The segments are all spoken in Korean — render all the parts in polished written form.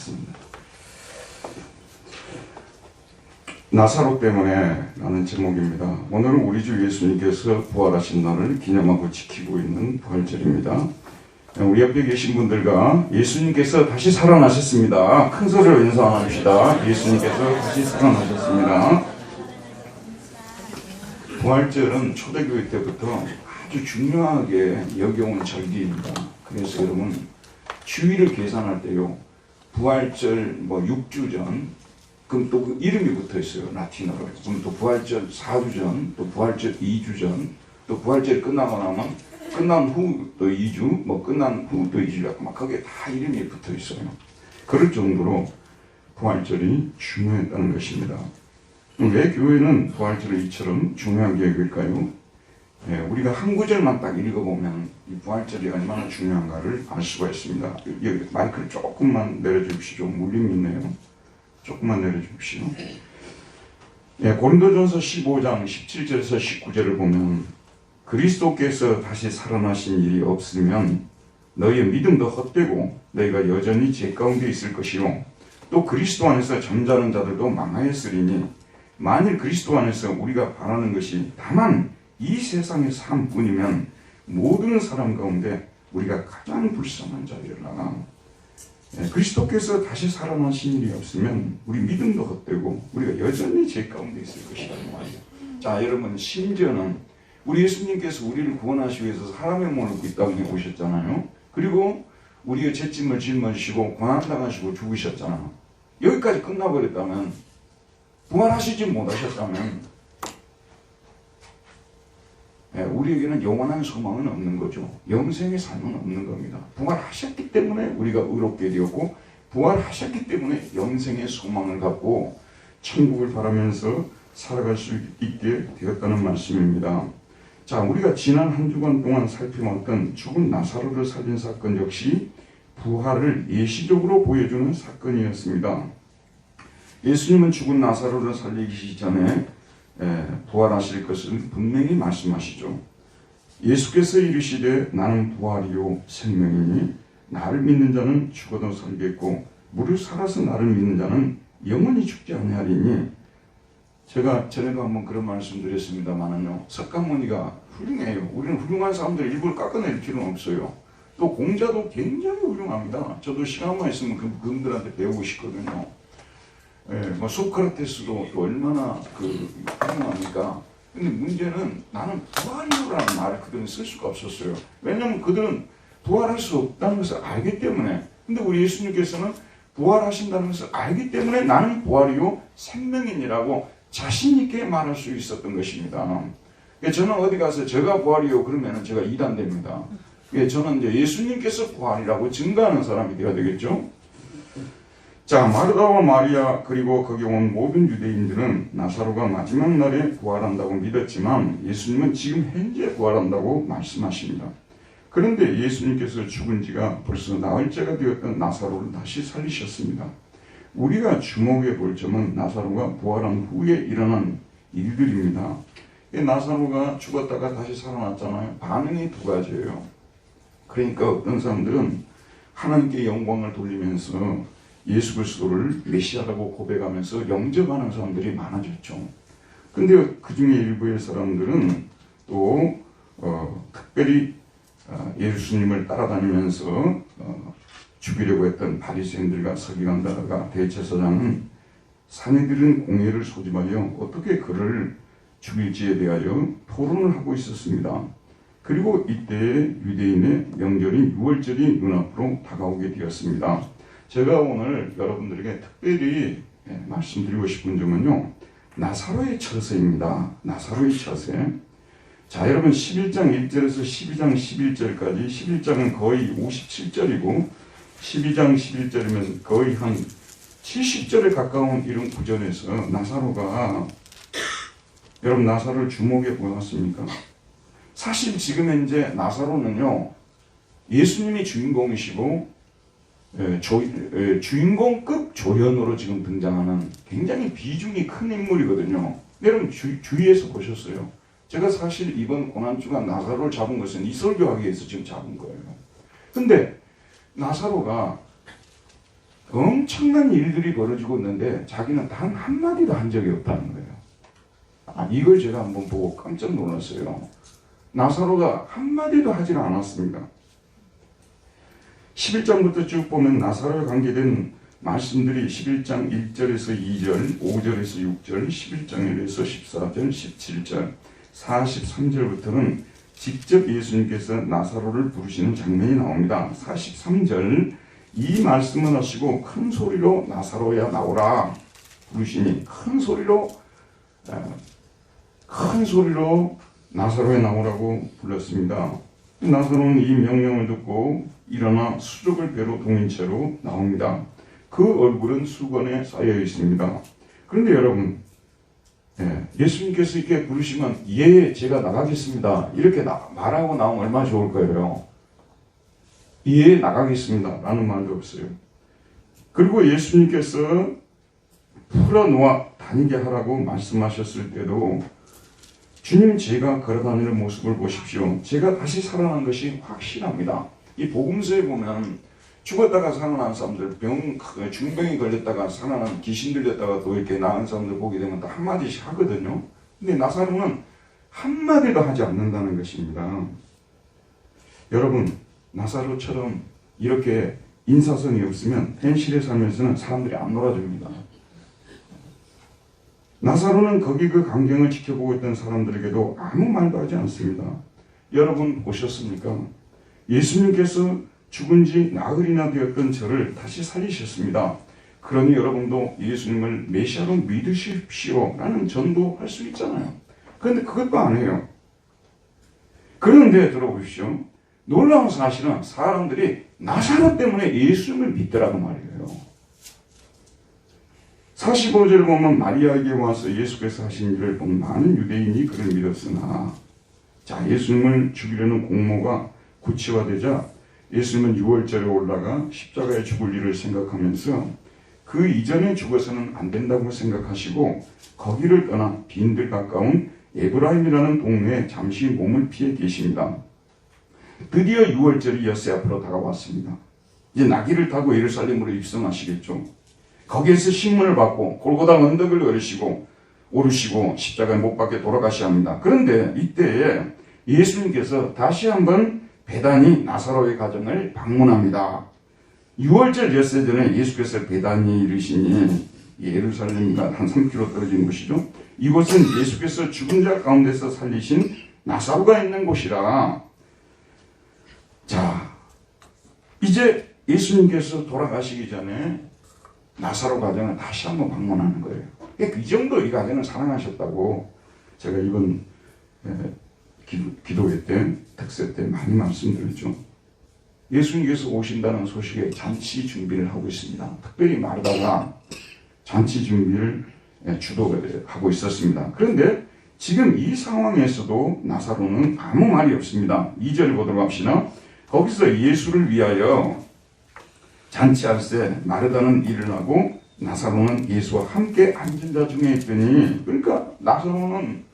하겠습니다. 나사로 때문에 라는 제목입니다. 오늘은 우리 주 예수님께서 부활하신 날을 기념하고 지키고 있는 부활절입니다. 우리 옆에 계신 분들과 예수님께서 다시 살아나셨습니다. 큰 소리로 인사 한번 합시다. 예수님께서 다시 살아나셨습니다. 부활절은 초대교회 때부터 아주 중요하게 여겨온 절기입니다. 그래서 여러분 주일을 계산할 때요, 부활절 6주 전, 그럼 또 그 이름이 붙어 있어요. 라틴어로. 그럼 또 부활절 4주 전, 또 부활절 2주 전, 또 부활절이 끝나고 나면 끝난 후 또 2주, 끝난 후 또 2주, 막 거기에 다 이름이 붙어 있어요. 그럴 정도로 부활절이 중요했다는 것입니다. 왜 교회는 부활절을 이처럼 중요하게 여길까요? 우리가 한 구절만 딱 읽어보면 이 부활절이 얼마나 중요한가를 알 수가 있습니다. 여기 마이크를 조금만 내려주십시오. 좀 울림이 있네요. 조금만 내려주십시오. 고린도전서 15장 17절에서 19절을 보면 그리스도께서 다시 살아나신 일이 없으면 너희의 믿음도 헛되고 너희가 여전히 죄 가운데 있을 것이요 또 그리스도 안에서 잠자는 자들도 망하였으리니 만일 그리스도 안에서 우리가 바라는 것이 다만 이 세상의 삶뿐이면 모든 사람 가운데 우리가 가장 불쌍한 자리라. 그리스도께서 다시 살아나신 일이 없으면 우리 믿음도 헛되고 우리가 여전히 죄 가운데 있을 것이라는 말이에요. 자, 여러분, 심지어는 우리 예수님께서 우리를 구원하시기 위해서 사람의 몸을 입고 이 땅에 오셨잖아요. 그리고 우리의 죄짐을 짊어지시고 고난당하시고 죽으셨잖아요. 여기까지 끝나버렸다면, 부활하시지 못하셨다면 우리에게는 영원한 소망은 없는 거죠. 영생의 삶은 없는 겁니다. 부활하셨기 때문에 우리가 의롭게 되었고, 부활하셨기 때문에 영생의 소망을 갖고 천국을 바라면서 살아갈 수 있게 되었다는 말씀입니다. 자, 우리가 지난 한 주간 동안 살펴봤던 죽은 나사로를 살린 사건 역시 부활을 예시적으로 보여주는 사건이었습니다. 예수님은 죽은 나사로를 살리기 전에 부활하실 것을 분명히 말씀하시죠. 예수께서 이르시되 나는 부활이요 생명이니 나를 믿는 자는 죽어도 살겠고 무릇 살아서 나를 믿는 자는 영원히 죽지 아니하리니. 제가 전에도 한번 그런 말씀 드렸습니다만은요, 석가모니가 훌륭해요. 우리는 훌륭한 사람들 일부러 깎아낼 필요는 없어요. 또 공자도 굉장히 훌륭합니다. 저도 시간만 있으면 그분들한테 배우고 싶거든요. 소크라테스도 얼마나 훌륭합니까? 근데 문제는 나는 부활이라는 말을 그들은 쓸 수가 없었어요. 왜냐하면 그들은 부활할 수 없다는 것을 알기 때문에. 근데 우리 예수님께서는 부활하신다는 것을 알기 때문에 나는 부활이요 생명이니라고 자신있게 말할 수 있었던 것입니다. 저는 어디 가서 제가 부활이요 그러면 제가 이단됩니다. 저는 이제 예수님께서 부활이라고 증거하는 사람이 되어야 되겠죠. 자, 마르다와 마리아 그리고 거기 온 모든 유대인들은 나사로가 마지막 날에 부활한다고 믿었지만 예수님은 지금 현재 부활한다고 말씀하십니다. 그런데 예수님께서 죽은 지가 벌써 나흘째가 되었던 나사로를 다시 살리셨습니다. 우리가 주목해 볼 점은 나사로가 부활한 후에 일어난 일들입니다. 나사로가 죽었다가 다시 살아났잖아요. 반응이 두 가지예요. 그러니까 어떤 사람들은 하나님께 영광을 돌리면서 예수 그리스도를 메시아라고 고백하면서 영접하는 사람들이 많아졌죠. 근데 그 중에 일부의 사람들은 또 특별히 예수님을 따라다니면서 죽이려고 했던 바리새인들과 서기관들과 대제사장은 사내들은 공회를 소집하여 어떻게 그를 죽일지에 대하여 토론을 하고 있었습니다. 그리고 이때 유대인의 명절인 유월절이 눈앞으로 다가오게 되었습니다. 제가 오늘 여러분들에게 특별히 말씀드리고 싶은 점은요, 나사로의 처세입니다. 나사로의 처세. 자, 여러분 11장 1절에서 12장 11절까지, 11장은 거의 57절이고 12장 11절이면 거의 한 70절에 가까운 이런 구절에서 나사로가, 여러분 나사로를 주목해 보았습니까? 사실 지금 현재 나사로는요, 예수님이 주인공이시고 주인공급 조연으로 지금 등장하는 굉장히 비중이 큰 인물이거든요. 여러분 주위에서 보셨어요. 제가 사실 이번 고난주간 나사로를 잡은 것은 이 설교하기 위해서 지금 잡은 거예요. 근데 나사로가 엄청난 일들이 벌어지고 있는데 자기는 단 한마디도 한 적이 없다는 거예요. 이걸 제가 한번 보고 깜짝 놀랐어요. 나사로가 한마디도 하질 않았습니다. 11장부터 쭉 보면 나사로에 관계된 말씀들이 11장 1절에서 2절, 5절에서 6절, 11장 1에서 14절, 17절, 43절부터는 직접 예수님께서 나사로를 부르시는 장면이 나옵니다. 43절, 이 말씀을 하시고 큰 소리로 나사로야 나오라 부르시니 큰 소리로 나사로야 나오라고 불렀습니다. 나사로는 이 명령을 듣고 일어나 수족을 배로 동인 채로 나옵니다. 그 얼굴은 수건에 쌓여 있습니다. 그런데 여러분, 예수님께서 이렇게 부르시면 예, 제가 나가겠습니다. 이렇게 말하고 나오면 얼마나 좋을 거예요. 예, 나가겠습니다. 라는 말도 없어요. 그리고 예수님께서 풀어놓아 다니게 하라고 말씀하셨을 때도 주님, 제가 걸어다니는 모습을 보십시오. 제가 다시 살아난 것이 확실합니다. 이 복음서에 보면 죽었다가 살아난 사람들, 중병이 걸렸다가 살아난, 귀신 들렸다가 또 이렇게 나은 사람들 보게 되면 또 한마디씩 하거든요. 근데 나사로는 한마디도 하지 않는다는 것입니다. 여러분, 나사로처럼 이렇게 인사성이 없으면 현실에 살면서는 사람들이 안 놀아줍니다. 나사로는 거기 그 광경을 지켜보고 있던 사람들에게도 아무 말도 하지 않습니다. 여러분 보셨습니까? 예수님께서 죽은 지 나흘이나 되었던 저를 다시 살리셨습니다. 그러니 여러분도 예수님을 메시아로 믿으십시오 라는 전도할 수 있잖아요. 그런데 그것도 안 해요. 그런데 들어보십시오. 놀라운 사실은 사람들이 나사로 때문에 예수님을 믿더라고 말이에요. 45절을 보면 마리아에게 와서 예수께서 하신 일을 본 많은 유대인이 그를 믿었으나, 자, 예수님을 죽이려는 공모가 구체화되자 예수님은 6월절에 올라가 십자가에 죽을 일을 생각하면서 그 이전에 죽어서는 안 된다고 생각하시고 거기를 떠나 빈들 가까운 에브라임이라는 동네에 잠시 몸을 피해 계십니다. 드디어 6월절이 엿새 앞으로 다가왔습니다. 이제 나귀를 타고 예루살렘으로 입성하시겠죠. 거기에서 신문을 받고 골고다 언덕을 오르시고 십자가에 못 박혀 돌아가셔야 합니다. 그런데 이때에 예수님께서 다시 한번 베다니 나사로의 가정을 방문합니다. 6월절 엿새 전에 예수께서 베다니에 이르시니 예루살렘과 한 3km 떨어진 곳이죠. 이곳은 예수께서 죽은 자 가운데서 살리신 나사로가 있는 곳이라. 자, 이제 예수님께서 돌아가시기 전에 나사로 가정을 다시 한번 방문하는 거예요. 이 정도 이 가정을 사랑하셨다고 제가 이번 기도회 때, 특세 때 많이 말씀드렸죠. 예수님께서 오신다는 소식에 잔치 준비를 하고 있습니다. 특별히 마르다가 잔치 준비를 주도하고 있었습니다. 그런데 지금 이 상황에서도 나사로는 아무 말이 없습니다. 2절 보도록 합시다. 거기서 예수를 위하여 잔치할 때 마르다는 일을 하고 나사로는 예수와 함께 앉은 자 중에 있더니, 그러니까 나사로는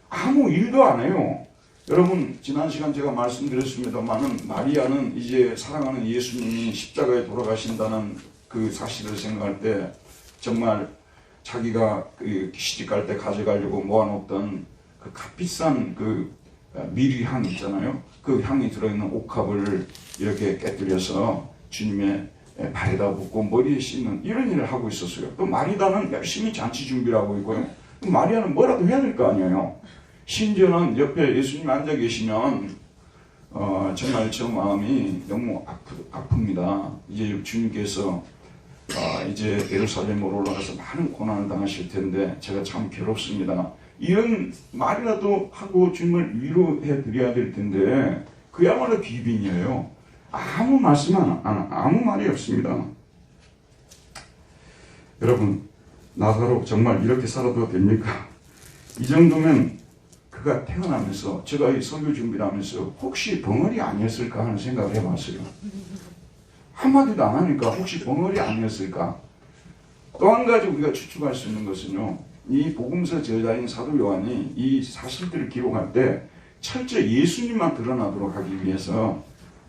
아무 일도 안 해요. 여러분, 지난 시간 제가 말씀드렸습니다만은 마리아는 이제 사랑하는 예수님이 십자가에 돌아가신다는 그 사실을 생각할 때 정말 자기가 그 시집갈 때 가져가려고 모아놓던 그 값비싼 그 미리향 있잖아요. 그 향이 들어있는 옥합을 이렇게 깨뜨려서 주님의 발에다 붓고 머리에 씻는 이런 일을 하고 있었어요. 또 마리다는 열심히 잔치 준비를 하고 있고요. 마리아는 뭐라도 해야 될 거 아니에요. 심지어는 옆에 예수님 앉아 계시면 정말 저 마음이 너무 아픕니다. 이제 주님께서 이제 예루살렘으로 올라가서 많은 고난을 당하실 텐데 제가 참 괴롭습니다. 이런 말이라도 하고 주님을 위로해 드려야 될 텐데 그야말로 비빈이에요. 아무 말씀 아무 말이 없습니다. 여러분, 나사로 정말 이렇게 살아도 됩니까? 이 정도면 그가 태어나면서 제가 이 설교 준비를 하면서 혹시 벙어리 아니었을까 하는 생각을 해봤어요. 한마디도 안 하니까 혹시 벙어리 아니었을까? 또 한 가지 우리가 추측할 수 있는 것은요, 이 복음서 저자인 사도 요한이 이 사실들을 기록할 때 철저히 예수님만 드러나도록 하기 위해서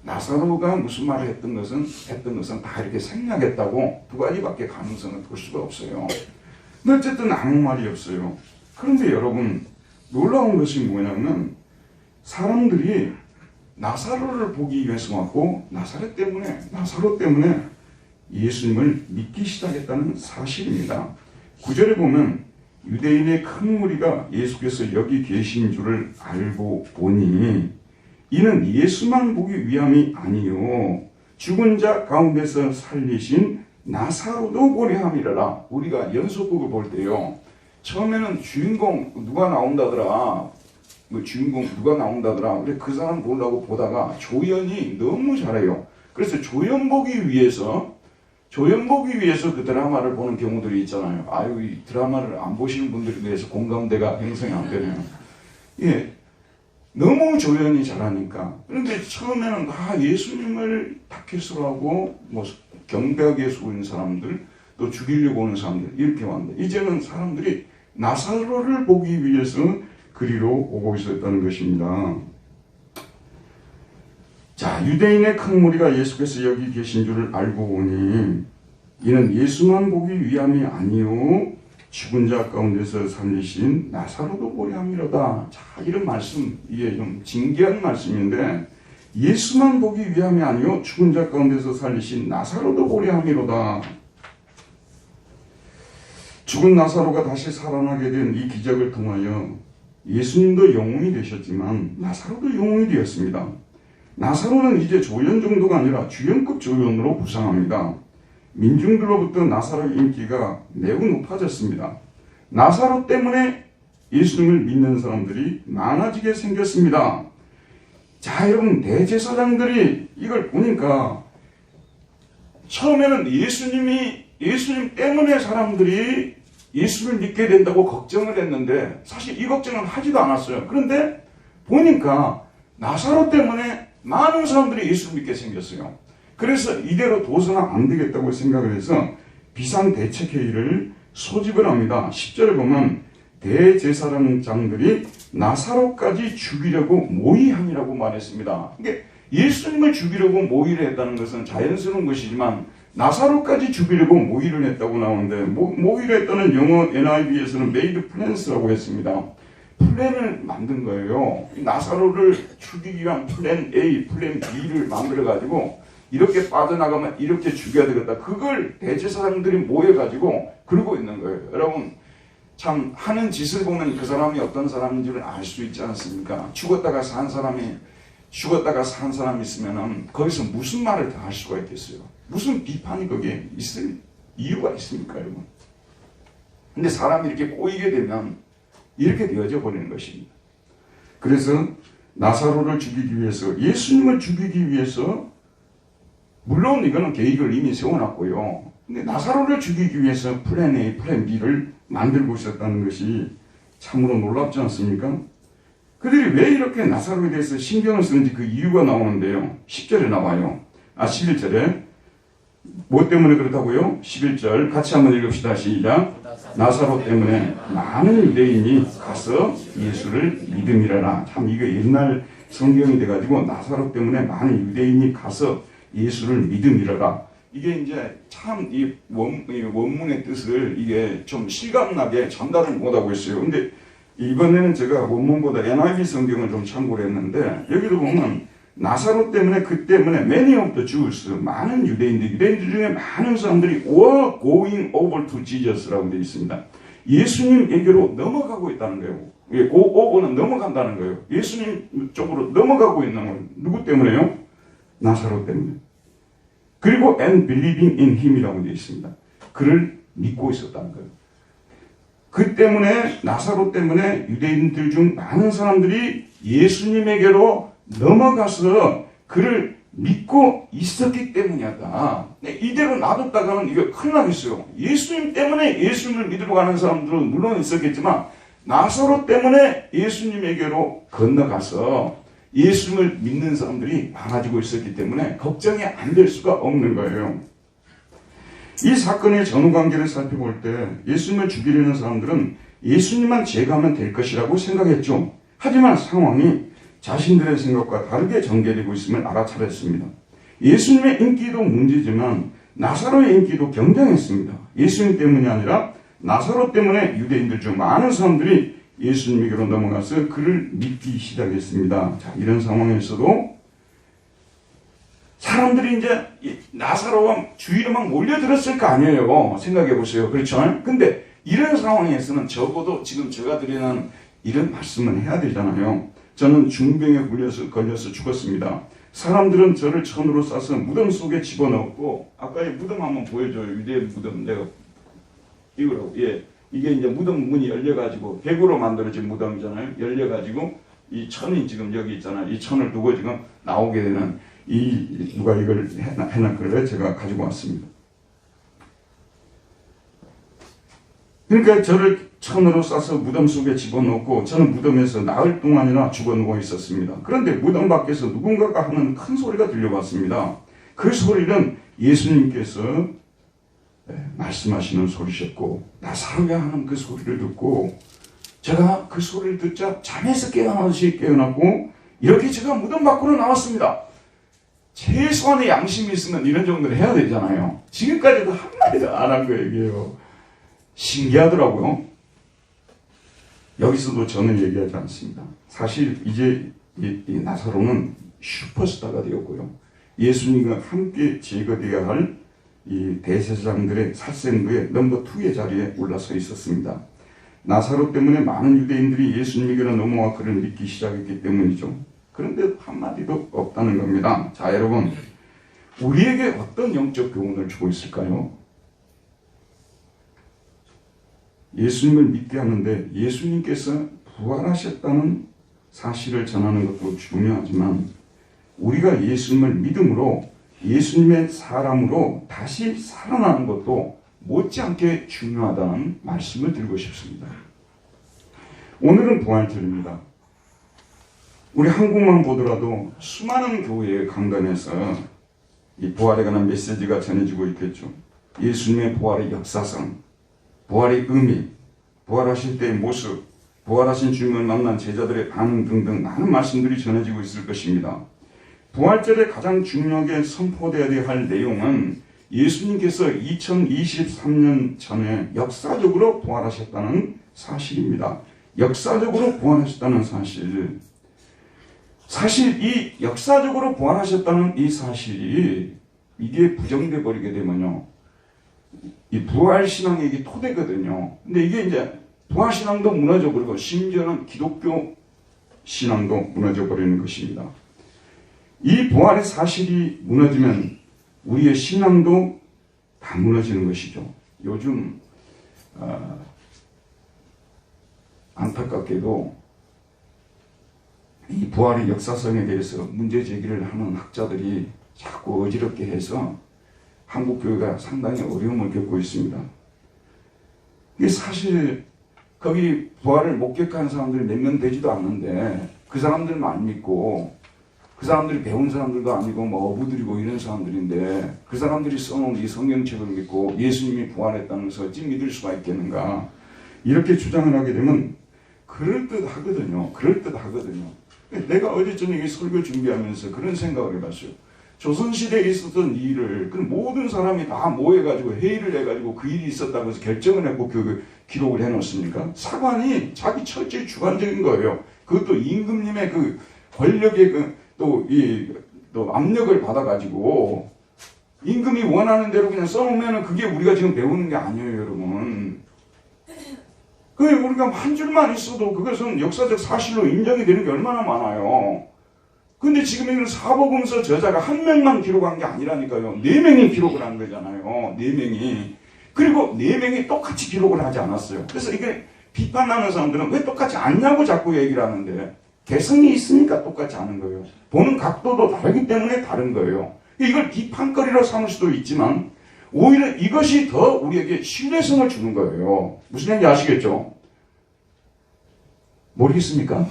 나사로가 무슨 말을 했던 것은 다 이렇게 생략했다고 두 가지밖에 가능성을 볼 수가 없어요. 근데 어쨌든 아무 말이 없어요. 그런데 여러분, 놀라운 것이 뭐냐면 사람들이 나사로를 보기 위해서 왔고 나사로 때문에 예수님을 믿기 시작했다는 사실입니다. 9절에 보면 유대인의 큰 무리가 예수께서 여기 계신 줄을 알고 보니 이는 예수만 보기 위함이 아니요 죽은 자 가운데서 살리신 나사로도 보려 함이라라. 우리가 연속극을 볼 때요, 처음에는 주인공 누가 나온다더라, 근데 그 사람 보려고 보다가 조연이 너무 잘해요. 그래서 조연 보기 위해서 그 드라마를 보는 경우들이 있잖아요. 아유, 이 드라마를 안 보시는 분들에 대해서 공감대가 형성이 안 되네요. 예, 너무 조연이 잘하니까. 그런데 처음에는 다 예수님을 타켓으로 하고 경배하기 위해서 오는 사람들, 또 죽이려고 오는 사람들, 이렇게 왔는데 이제는 사람들이 나사로를 보기 위해서 그리로 오고 있었다는 것입니다. 자, 유대인의 큰 무리가 예수께서 여기 계신 줄을 알고 보니 이는 예수만 보기 위함이 아니요 죽은 자 가운데서 살리신 나사로도 보려 함이로다. 자, 이런 말씀, 이게 좀 진귀한 말씀인데, 예수만 보기 위함이 아니요 죽은 자 가운데서 살리신 나사로도 보려 함이로다. 죽은 나사로가 다시 살아나게 된 이 기적을 통하여 예수님도 영웅이 되셨지만 나사로도 영웅이 되었습니다. 나사로는 이제 조연 정도가 아니라 주연급 조연으로 부상합니다. 민중들로부터 나사로의 인기가 매우 높아졌습니다. 나사로 때문에 예수님을 믿는 사람들이 많아지게 생겼습니다. 자, 여러분, 대제사장들이 이걸 보니까 처음에는 예수님 때문에 사람들이 예수를 믿게 된다고 걱정을 했는데 사실 이 걱정은 하지도 않았어요. 그런데 보니까 나사로 때문에 많은 사람들이 예수를 믿게 생겼어요. 그래서 이대로 둬서는 안 되겠다고 생각을 해서 비상대책회의를 소집을 합니다. 10절에 보면 대제사장장들이 나사로까지 죽이려고 모의함이라고 말했습니다. 그러니까 예수님을 죽이려고 모의를 했다는 것은 자연스러운 것이지만 나사로까지 죽이려고 모의를 했다고 나오는데, 모의를 했다는 영어 NIV에서는 made plans라고 했습니다. 플랜을 만든 거예요. 나사로를 죽이기 위한 플랜 A, 플랜 B를 만들어가지고 이렇게 빠져나가면 이렇게 죽여야 되겠다. 그걸 대제사장들이 모여가지고 그러고 있는 거예요. 여러분, 참 하는 짓을 보면 그 사람이 어떤 사람인지를 알 수 있지 않습니까? 죽었다가 산 사람이 있으면 거기서 무슨 말을 다 할 수가 있겠어요? 무슨 비판이 거기에 있을 이유가 있습니까, 여러분? 근데 사람이 이렇게 꼬이게 되면 이렇게 되어져 버리는 것입니다. 그래서 나사로를 죽이기 위해서, 예수님을 죽이기 위해서, 물론 이거는 계획을 이미 세워놨고요. 근데 나사로를 죽이기 위해서 플랜 A, 플랜 B를 만들고 있었다는 것이 참으로 놀랍지 않습니까? 그들이 왜 이렇게 나사로에 대해서 신경을 쓰는지 그 이유가 나오는데요. 10절에 나와요. 11절에 뭐 때문에 그렇다고요? 11절 같이 한번 읽읍시다. 시작. 나사로 때문에 많은 유대인이 가서 예수를 믿음이라라. 참 이거 옛날 성경이 돼가지고 나사로 때문에 많은 유대인이 가서 예수를 믿음이라라. 이게 이제 참 이 원문의 뜻을 이게 좀 실감나게 전달을 못하고 있어요. 근데 이번에는 제가 원문보다 NIV 성경을 좀 참고를 했는데, 여기도 보면 나사로 때문에, 그 때문에 many of the Jews, 많은 유대인들 중에 많은 사람들이 were going over to Jesus라고 되어 있습니다. 예수님에게로 넘어가고 있다는 거예요. go over는 넘어간다는 거예요. 예수님 쪽으로 넘어가고 있는 거예요. 누구 때문에요? 나사로 때문에. 그리고 and believing in him이라고 되어 있습니다. 그를 믿고 있었다는 거예요. 그 때문에, 나사로 때문에 유대인들 중 많은 사람들이 예수님에게로 넘어가서 그를 믿고 있었기 때문이었다. 이대로 놔뒀다가는 이거 큰일 나겠어요. 예수님 때문에 예수님을 믿으러 가는 사람들은 물론 있었겠지만 나사로 때문에 예수님에게로 건너가서 예수님을 믿는 사람들이 많아지고 있었기 때문에 걱정이 안 될 수가 없는 거예요. 이 사건의 전후관계를 살펴볼 때 예수님을 죽이려는 사람들은 예수님만 제거하면 될 것이라고 생각했죠. 하지만 상황이 자신들의 생각과 다르게 전개되고 있음을 알아차렸습니다. 예수님의 인기도 문제지만 나사로의 인기도 굉장했습니다. 예수님 때문이 아니라 나사로 때문에 유대인들 중 많은 사람들이 예수님에게로 넘어가서 그를 믿기 시작했습니다. 자, 이런 상황에서도 사람들이 이제 나사로와 주위로 막 몰려들었을 거 아니에요. 생각해 보세요. 그렇죠? 근데 이런 상황에서는 적어도 지금 제가 드리는 이런 말씀은 해야 되잖아요. 저는 중병에 걸려서 죽었습니다. 사람들은 저를 천으로 싸서 무덤 속에 집어넣었고, 아까 이 무덤 한번 보여줘요. 유대 무덤. 내가 이거라고. 예. 이게 이제 무덤 문이 열려가지고, 백으로 만들어진 무덤이잖아요. 열려가지고, 이 천이 지금 여기 있잖아요. 이 천을 두고 지금 나오게 되는, 누가 이걸 해놨길래 제가 가지고 왔습니다. 그러니까 저를 천으로 싸서 무덤 속에 집어넣고 저는 무덤에서 나흘 동안이나 죽어누워 있었습니다. 그런데 무덤 밖에서 누군가가 하는 큰 소리가 들려왔습니다. 그 소리는 예수님께서 말씀하시는 소리셨고, 나사로야 하는 그 소리를 듣고 제가 그 소리를 듣자 잠에서 깨어나듯이 깨어났고, 이렇게 제가 무덤 밖으로 나왔습니다. 최소한의 양심이 있으면 이런 정도는 해야 되잖아요. 지금까지도 한마디도 안 한 거예요. 이게요. 신기하더라고요. 여기서도 저는 얘기하지 않습니다. 사실 이제 이 나사로는 슈퍼스타가 되었고요. 예수님과 함께 제거되어야 할 이 대제사장들의 살생부의 넘버 2의 자리에 올라서 있었습니다. 나사로 때문에 많은 유대인들이 예수님에게로 넘어와 그를 믿기 시작했기 때문이죠. 그런데 한마디도 없다는 겁니다. 자, 여러분, 우리에게 어떤 영적 교훈을 주고 있을까요? 예수님을 믿게 하는데 예수님께서 부활하셨다는 사실을 전하는 것도 중요하지만, 우리가 예수님을 믿음으로 예수님의 사람으로 다시 살아나는 것도 못지않게 중요하다는 말씀을 드리고 싶습니다. 오늘은 부활절입니다. 우리 한국만 보더라도 수많은 교회의 강단에서 이 부활에 관한 메시지가 전해지고 있겠죠. 예수님의 부활의 역사성, 부활의 의미, 부활하실 때의 모습, 부활하신 주님을 만난 제자들의 반응 등등 많은 말씀들이 전해지고 있을 것입니다. 부활절에 가장 중요하게 선포되어야 할 내용은 예수님께서 2023년 전에 역사적으로 부활하셨다는 사실입니다. 역사적으로 부활하셨다는 사실. 사실 이 역사적으로 부활하셨다는 이 사실이 이게 부정돼 버리게 되면요, 이 부활신앙의 이게 토대거든요. 근데 이게 이제 부활신앙도 무너져 버리고 심지어는 기독교 신앙도 무너져 버리는 것입니다. 이 부활의 사실이 무너지면 우리의 신앙도 다 무너지는 것이죠. 요즘 안타깝게도 이 부활의 역사성에 대해서 문제 제기를 하는 학자들이 자꾸 어지럽게 해서 한국교회가 상당히 어려움을 겪고 있습니다. 이게 사실 거기 부활을 목격한 사람들이 몇 명 되지도 않는데 그 사람들만 안 믿고, 그 사람들이 배운 사람들도 아니고 뭐 어부들이고 이런 사람들인데 그 사람들이 써놓은 이 성경책을 믿고 예수님이 부활했다는 것을 어찌 믿을 수가 있겠는가, 이렇게 주장을 하게 되면 그럴듯하거든요. 내가 어제 저녁에 설교 준비하면서 그런 생각을 해봤어요. 조선시대에 있었던 일을 그 모든 사람이 다 모여가지고 회의를 해가지고 그 일이 있었다고 해서 결정을 했고 그 기록을 해놓습니까? 사관이 자기 철저히 주관적인 거예요. 그것도 임금님의 그 권력의 또 압력을 받아가지고 임금이 원하는 대로 그냥 써놓으면 그게 우리가 지금 배우는 게 아니에요, 여러분. 그 우리가 한 줄만 있어도 그것은 역사적 사실로 인정이 되는 게 얼마나 많아요. 근데 지금 이건 사복음서 저자가 한 명만 기록한 게 아니라니까요. 4명이 기록을 한 거잖아요. 4명이. 그리고 4명이 똑같이 기록을 하지 않았어요. 그래서 이게 비판하는 사람들은 왜 똑같이 않냐고 자꾸 얘기를 하는데, 개성이 있으니까 똑같이 하는 거예요. 보는 각도도 다르기 때문에 다른 거예요. 이걸 비판거리로 삼을 수도 있지만 오히려 이것이 더 우리에게 신뢰성을 주는 거예요. 무슨 얘기인지 아시겠죠? 모르겠습니까?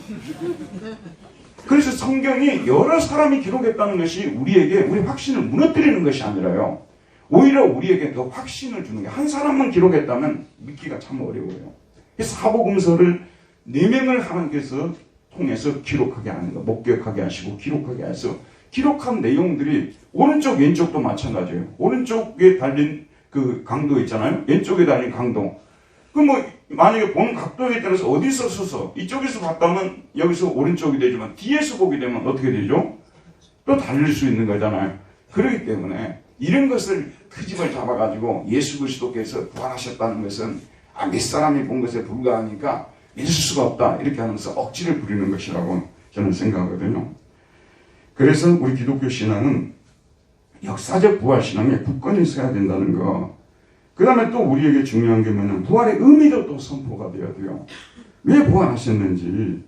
그래서 성경이 여러 사람이 기록했다는 것이 우리에게 우리 확신을 무너뜨리는 것이 아니라요, 오히려 우리에게 더 확신을 주는 게, 한 사람만 기록했다면 믿기가 참 어려워요. 사복음서를 4명을 하나님께서 통해서 기록하게 하는 거, 목격하게 하시고 기록하게 해서 기록한 내용들이 오른쪽 왼쪽도 마찬가지예요. 오른쪽에 달린 그 강도 있잖아요. 왼쪽에 달린 강도. 그 뭐 만약에 보는 각도에 따라서 어디서 서서 이쪽에서 봤다면 여기서 오른쪽이 되지만 뒤에서 보게 되면 어떻게 되죠? 또 달릴 수 있는 거잖아요. 그렇기 때문에 이런 것을 트집을 잡아가지고 예수 그리스도께서 부활하셨다는 것은 몇 사람이 본 것에 불과하니까 믿을 수가 없다 이렇게 하면서 억지를 부리는 것이라고 저는 생각하거든요. 그래서 우리 기독교 신앙은 역사적 부활 신앙에 굳건히 있어야 된다는 거. 그 다음에 또 우리에게 중요한 게 뭐냐면 부활의 의미도 또 선포가 되어야 돼요. 왜 부활하셨는지.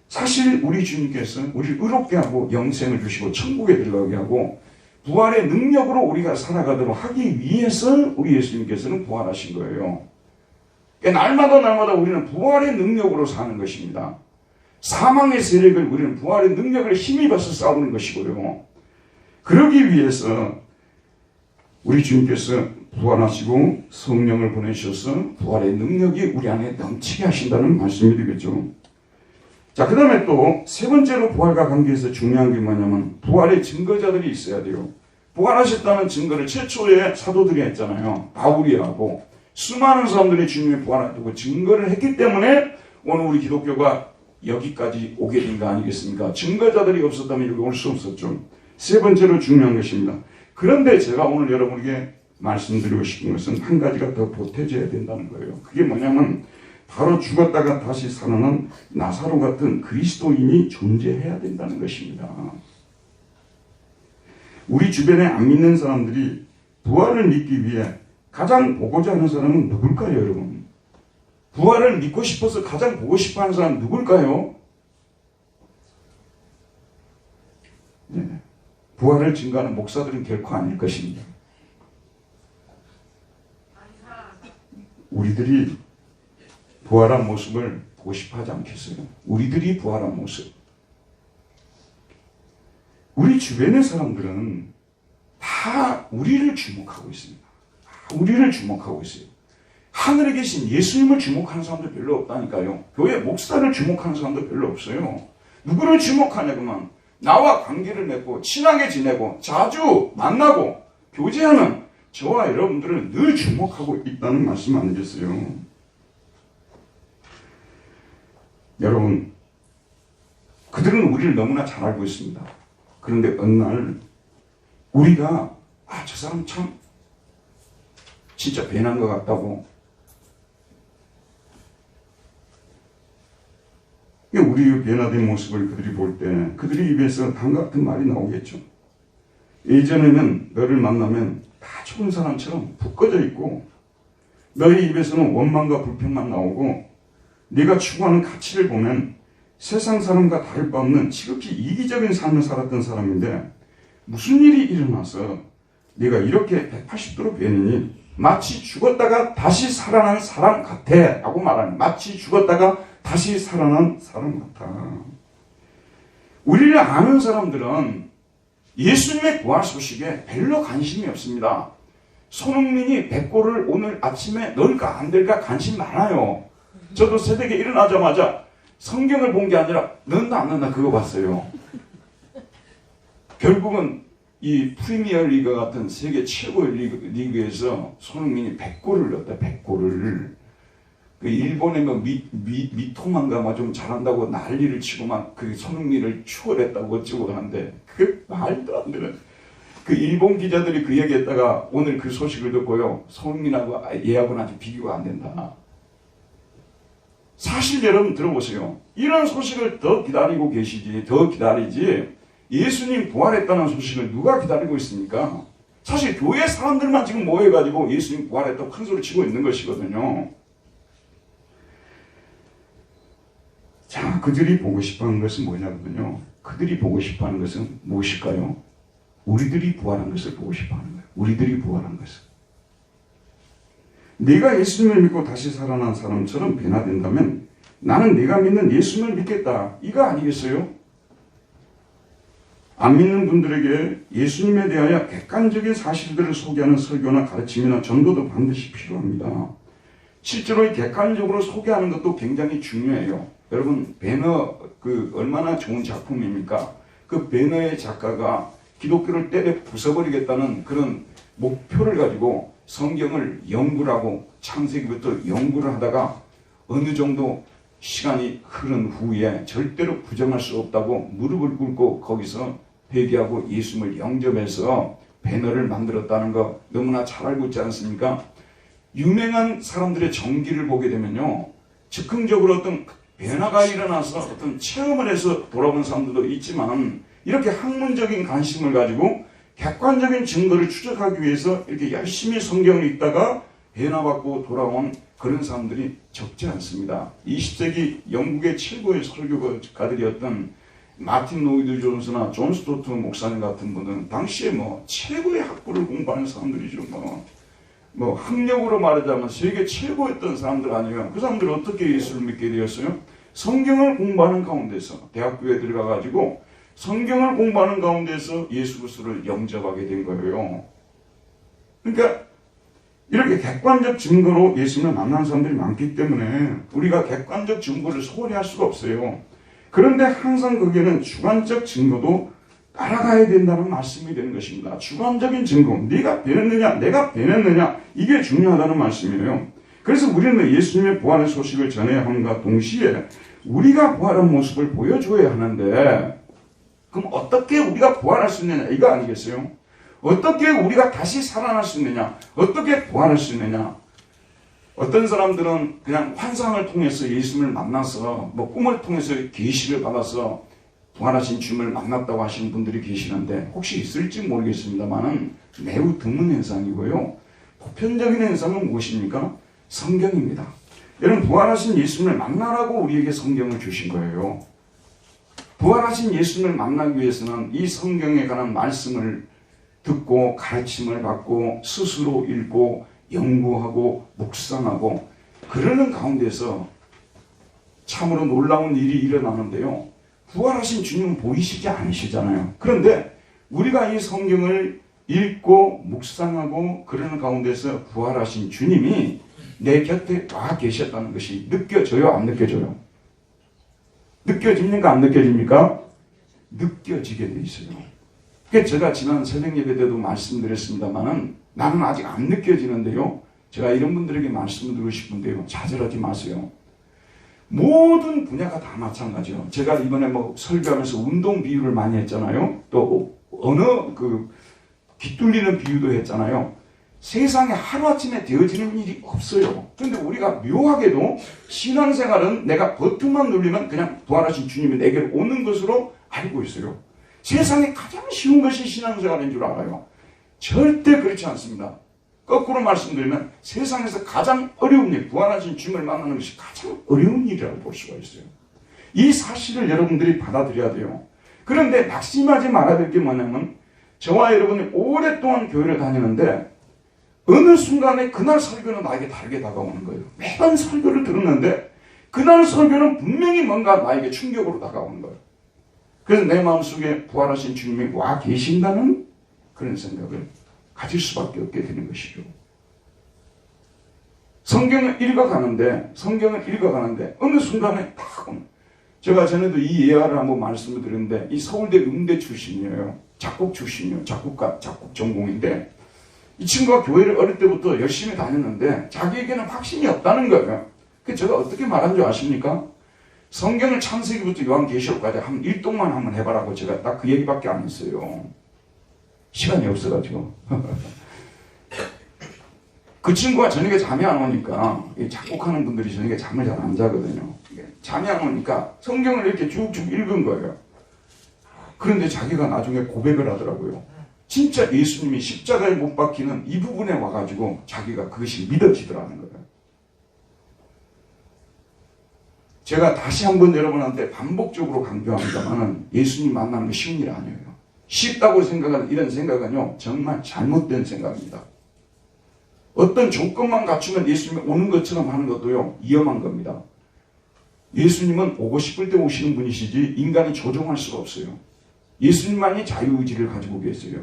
사실 우리 주님께서 우리를 의롭게 하고 영생을 주시고 천국에 들어가게 하고 부활의 능력으로 우리가 살아가도록 하기 위해서 우리 예수님께서는 부활하신 거예요. 그러니까 날마다 우리는 부활의 능력으로 사는 것입니다. 사망의 세력을 우리는 부활의 능력을 힘입어서 싸우는 것이고요. 그러기 위해서 우리 주님께서 부활하시고 성령을 보내셔서 부활의 능력이 우리 안에 넘치게 하신다는 말씀이 되겠죠. 자, 그 다음에 또 세 번째로 부활과 관계해서 중요한 게 뭐냐면 부활의 증거자들이 있어야 돼요. 부활하셨다는 증거를 최초에 사도들이 했잖아요. 바울이 하고 수많은 사람들이 주님의 부활을 증거를 했기 때문에 오늘 우리 기독교가 여기까지 오게 된 거 아니겠습니까? 증거자들이 없었다면 여기 올 수 없었죠. 세 번째로 중요한 것입니다. 그런데 제가 오늘 여러분에게 말씀드리고 싶은 것은 한 가지가 더 보태져야 된다는 거예요. 그게 뭐냐면 바로 죽었다가 다시 살아난 나사로 같은 그리스도인이 존재해야 된다는 것입니다. 우리 주변에 안 믿는 사람들이 부활을 믿기 위해 가장 보고자 하는 사람은 누굴까요, 여러분? 부활을 믿고 싶어서 가장 보고 싶어 하는 사람은 누굴까요? 네. 부활을 증거하는 목사들은 결코 아닐 것입니다. 우리들이 부활한 모습을 보고 싶어 하지 않겠어요? 우리들이 부활한 모습. 우리 주변의 사람들은 다 우리를 주목하고 있습니다. 우리를 주목하고 있어요. 하늘에 계신 예수님을 주목하는 사람도 별로 없다니까요. 교회 목사를 주목하는 사람도 별로 없어요. 누구를 주목하냐고만 나와 관계를 맺고 친하게 지내고 자주 만나고 교제하는 저와 여러분들을 늘 주목하고 있다는 말씀 아니겠어요? 여러분, 그들은 우리를 너무나 잘 알고 있습니다. 그런데 어느 날 우리가 저 사람 참 진짜 변한 것 같다고 우리의 변화된 모습을 그들이 볼 때 그들의 입에서 다음과 같은 말이 나오겠죠. 예전에는 너를 만나면 다 좋은 사람처럼 푹 꺼져 있고 너의 입에서는 원망과 불평만 나오고 네가 추구하는 가치를 보면 세상 사람과 다를 바 없는 지극히 이기적인 삶을 살았던 사람인데 무슨 일이 일어나서 네가 이렇게 180도로 변하니 마치 죽었다가 다시 살아난 사람 같아 라고 말하는, 마치 죽었다가 다시 살아난 사람 같아. 우리를 아는 사람들은 예수님의 부활 소식에 별로 관심이 없습니다. 손흥민이 100골을 오늘 아침에 넣을까 안 넣을까 관심 많아요. 저도 새벽에 일어나자마자 성경을 본 게 아니라 넣는다 안 넣는다 그거 봤어요. 결국은 이 프리미어 리그 같은 세계 최고의 리그에서 손흥민이 100골을 넣었다. 100골을. 그 일본의 뭐 미토만가 막 좀 잘한다고 난리를 치고 막 그 손흥민을 추월했다고 어쩌고 하는데 그 말도 안 되는. 그 일본 기자들이 그 얘기했다가 오늘 그 소식을 듣고요. 손흥민하고 얘하고는 아직 비교가 안 된다. 사실 여러분 들어보세요. 이런 소식을 더 기다리고 계시지, 더 기다리지 예수님 부활했다는 소식을 누가 기다리고 있습니까? 사실 교회 사람들만 지금 모여가지고 예수님 부활했다고 큰 소리 치고 있는 것이거든요. 자, 그들이 보고 싶어하는 것은 뭐냐면요. 그들이 보고 싶어하는 것은 무엇일까요? 우리들이 부활한 것을 보고 싶어하는 거예요. 우리들이 부활한 것을. 네가 예수님을 믿고 다시 살아난 사람처럼 변화된다면 나는 네가 믿는 예수님을 믿겠다. 이거 아니겠어요? 안 믿는 분들에게 예수님에 대하여 객관적인 사실들을 소개하는 설교나 가르침이나 전도도 반드시 필요합니다. 실제로 이 객관적으로 소개하는 것도 굉장히 중요해요. 여러분 배너 얼마나 좋은 작품입니까? 그 배너의 작가가 기독교를 때려 부숴버리겠다는 그런 목표를 가지고 성경을 연구를 하고 창세기부터 연구를 하다가 어느 정도 시간이 흐른 후에 절대로 부정할 수 없다고 무릎을 꿇고 거기서 회개하고 예수님을 영접해서 배너를 만들었다는 거 너무나 잘 알고 있지 않습니까? 유명한 사람들의 전기를 보게 되면요, 즉흥적으로 어떤 변화가 일어나서 어떤 체험을 해서 돌아온 사람들도 있지만, 이렇게 학문적인 관심을 가지고 객관적인 증거를 추적하기 위해서 이렇게 열심히 성경을 읽다가 변화받고 돌아온 그런 사람들이 적지 않습니다. 20세기 영국의 최고의 설교가들이었던 마틴 로이드 존스나 존 스토트 목사님 같은 분은 당시에 최고의 학부를 공부하는 사람들이죠. 학력으로 말하자면 세계 최고였던 사람들 아니에요. 그 사람들은 어떻게 예수를 믿게 되었어요? 성경을 공부하는 가운데서, 대학교에 들어가가지고 성경을 공부하는 가운데서 예수 그리스도를 영접하게 된 거예요. 그러니까 이렇게 객관적 증거로 예수님을 만나는 사람들이 많기 때문에 우리가 객관적 증거를 소홀히 할 수가 없어요. 그런데 항상 거기에는 주관적 증거도 따라가야 된다는 말씀이 되는 것입니다. 주관적인 증거, 네가 변했느냐, 내가 변했느냐, 이게 중요하다는 말씀이에요. 그래서 우리는 예수님의 부활의 소식을 전해야 함과 동시에 우리가 부활한 모습을 보여줘야 하는데, 그럼 어떻게 우리가 부활할 수 있느냐, 이거 아니겠어요? 어떻게 우리가 다시 살아날 수 있느냐, 어떻게 부활할 수 있느냐. 어떤 사람들은 그냥 환상을 통해서 예수님을 만나서 꿈을 통해서 계시를 받아서 부활하신 주님을 만났다고 하시는 분들이 계시는데, 혹시 있을지 모르겠습니다만은 매우 드문 현상이고요. 보편적인 현상은 무엇입니까? 성경입니다. 여러분, 부활하신 예수님을 만나라고 우리에게 성경을 주신 거예요. 부활하신 예수님을 만나기 위해서는 이 성경에 관한 말씀을 듣고 가르침을 받고 스스로 읽고 연구하고 묵상하고 그러는 가운데서 참으로 놀라운 일이 일어나는데요. 부활하신 주님은 보이시지 않으시잖아요. 그런데 우리가 이 성경을 읽고 묵상하고 그러는 가운데서 부활하신 주님이 내 곁에 와 계셨다는 것이 느껴져요? 안 느껴져요? 느껴집니까? 안 느껴집니까? 느껴지게 돼 있어요. 그래서 제가 지난 새벽 예배 때도 말씀드렸습니다만은 나는 아직 안 느껴지는데요. 제가 이런 분들에게 말씀드리고 싶은데요. 좌절하지 마세요. 모든 분야가 다 마찬가지예요. 제가 이번에 설교하면서 운동 비유를 많이 했잖아요. 또 언어 귀 뚫리는 비유도 했잖아요. 세상에 하루아침에 되어지는 일이 없어요. 그런데 우리가 묘하게도 신앙생활은 내가 버튼만 누르면 그냥 부활하신 주님이 내게로 오는 것으로 알고 있어요. 세상에 가장 쉬운 것이 신앙생활인 줄 알아요. 절대 그렇지 않습니다. 거꾸로 말씀드리면 세상에서 가장 어려운 일, 부활하신 주님을 만나는 것이 가장 어려운 일이라고 볼 수가 있어요. 이 사실을 여러분들이 받아들여야 돼요. 그런데 낙심하지 말아야 될 게 뭐냐면, 저와 여러분이 오랫동안 교회를 다니는데 어느 순간에 그날 설교는 나에게 다르게 다가오는 거예요. 매번 설교를 들었는데 그날 설교는 분명히 뭔가 나에게 충격으로 다가오는 거예요. 그래서 내 마음속에 부활하신 주님이 와 계신다는 그런 생각을 가질 수밖에 없게 되는 것이죠. 성경을 읽어가는데 어느 순간에 딱 제가 전에도 이 예화를 한번 말씀을 드렸는데, 이 서울대 음대 출신이에요. 작곡 출신이에요. 작곡가, 작곡 전공인데 이 친구가 교회를 어릴 때부터 열심히 다녔는데 자기에게는 확신이 없다는 거예요. 그래서 제가 어떻게 말한 줄 아십니까? 성경을 창세기부터 요한계시록까지 한 일독만 한번 해봐라고 제가 딱 그 얘기밖에 안 했어요. 시간이 없어가지고. 그 친구가 저녁에 잠이 안 오니까, 작곡하는 분들이 저녁에 잠을 잘 안 자거든요. 잠이 안 오니까 성경을 이렇게 쭉쭉 읽은 거예요. 그런데 자기가 나중에 고백을 하더라고요. 진짜 예수님이 십자가에 못 박히는 이 부분에 와가지고 자기가 그것이 믿어지더라는 거예요. 제가 다시 한번 여러분한테 반복적으로 강조합니다만 예수님 만나는 게 쉬운 일 아니에요. 쉽다고 생각하는 이런 생각은요, 정말 잘못된 생각입니다. 어떤 조건만 갖추면 예수님이 오는 것처럼 하는 것도요, 위험한 겁니다. 예수님은 오고 싶을 때 오시는 분이시지 인간이 조종할 수가 없어요. 예수님만이 자유의지를 가지고 계세요.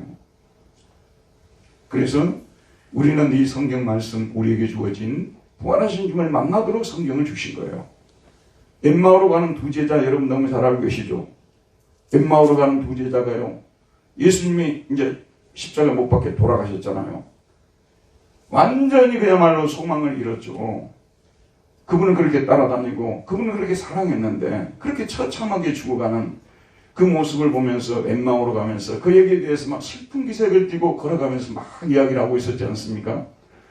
그래서 우리는 이 성경 말씀, 우리에게 주어진 부활하신 주님을 만나도록 성경을 주신 거예요. 엠마오로 가는 두 제자 여러분 너무 잘 알고 계시죠? 엠마오로 가는 두 제자가요. 예수님이 이제 십자가 못 박혀 돌아가셨잖아요. 완전히 그야말로 소망을 잃었죠. 그분은 그렇게 따라다니고 그분은 그렇게 사랑했는데 그렇게 처참하게 죽어가는 그 모습을 보면서 엠마오로 가면서 그 얘기에 대해서 막 슬픈 기색을 띠고 걸어가면서 막 이야기를 하고 있었지 않습니까?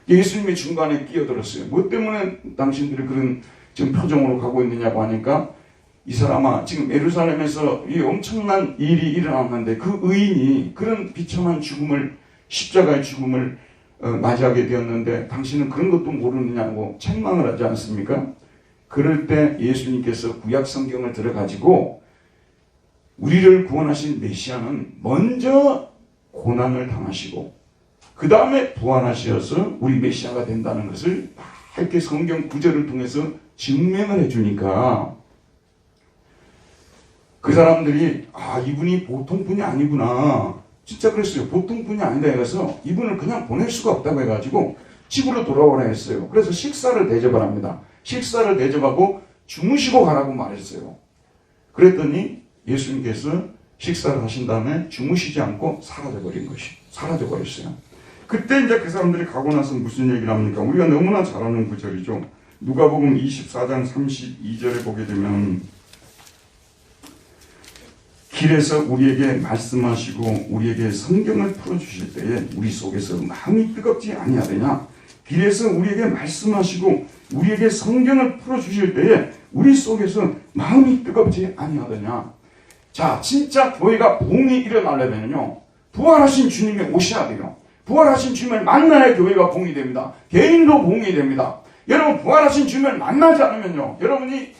예수님이 중간에 끼어들었어요. 뭐 때문에 당신들이 그런 지금 표정으로 가고 있느냐고 하니까 이 사람아 지금 예루살렘에서 이 엄청난 일이 일어났는데 그 의인이 그런 비참한 죽음을 십자가의 죽음을 맞이하게 되었는데 당신은 그런 것도 모르느냐고 책망을 하지 않습니까? 그럴 때 예수님께서 구약 성경을 들어가지고 우리를 구원하신 메시아는 먼저 고난을 당하시고 그 다음에 부활하셔서 우리 메시아가 된다는 것을 이렇게 성경 구절을 통해서 증명을 해주니까 그 사람들이 이분이 보통 분이 아니구나. 진짜 그랬어요. 보통 분이 아니다 해서 이분을 그냥 보낼 수가 없다고 해가지고 집으로 돌아오라 했어요. 그래서 식사를 대접을 합니다. 식사를 대접하고 주무시고 가라고 말했어요. 그랬더니 예수님께서 식사를 하신 다음에 주무시지 않고 사라져버렸어요. 그때 이제 그 사람들이 가고 나서 무슨 얘기를 합니까? 우리가 너무나 잘 아는 구절이죠. 누가복음 24장 32절에 보게 되면 길에서 우리에게 말씀하시고 우리에게 성경을 풀어주실 때에 우리 속에서 마음이 뜨겁지 아니하느냐. 길에서 우리에게 말씀하시고 우리에게 성경을 풀어주실 때에 우리 속에서 마음이 뜨겁지 아니하느냐. 자, 진짜 교회가 부흥이 일어나려면요, 부활하신 주님이 오셔야 돼요. 부활하신 주님을 만나야 교회가 부흥이 됩니다. 개인도 부흥이 됩니다. 여러분, 부활하신 주님을 만나지 않으면요, 여러분이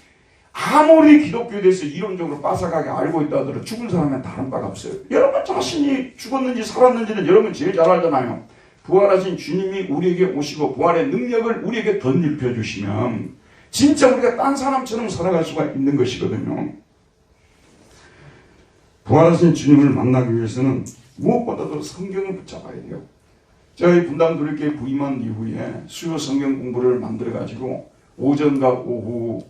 아무리 기독교에 대해서 이론적으로 빠삭하게 알고 있다 하더라도 죽은 사람은 다른 바가 없어요. 여러분 자신이 죽었는지 살았는지는 여러분 제일 잘 알잖아요. 부활하신 주님이 우리에게 오시고 부활의 능력을 우리에게 덧입혀 주시면 진짜 우리가 딴 사람처럼 살아갈 수가 있는 것이거든요. 부활하신 주님을 만나기 위해서는 무엇보다도 성경을 붙잡아야 돼요. 제가 이 분당교회 부임한 이후에 수요 성경 공부를 만들어가지고 오전과 오후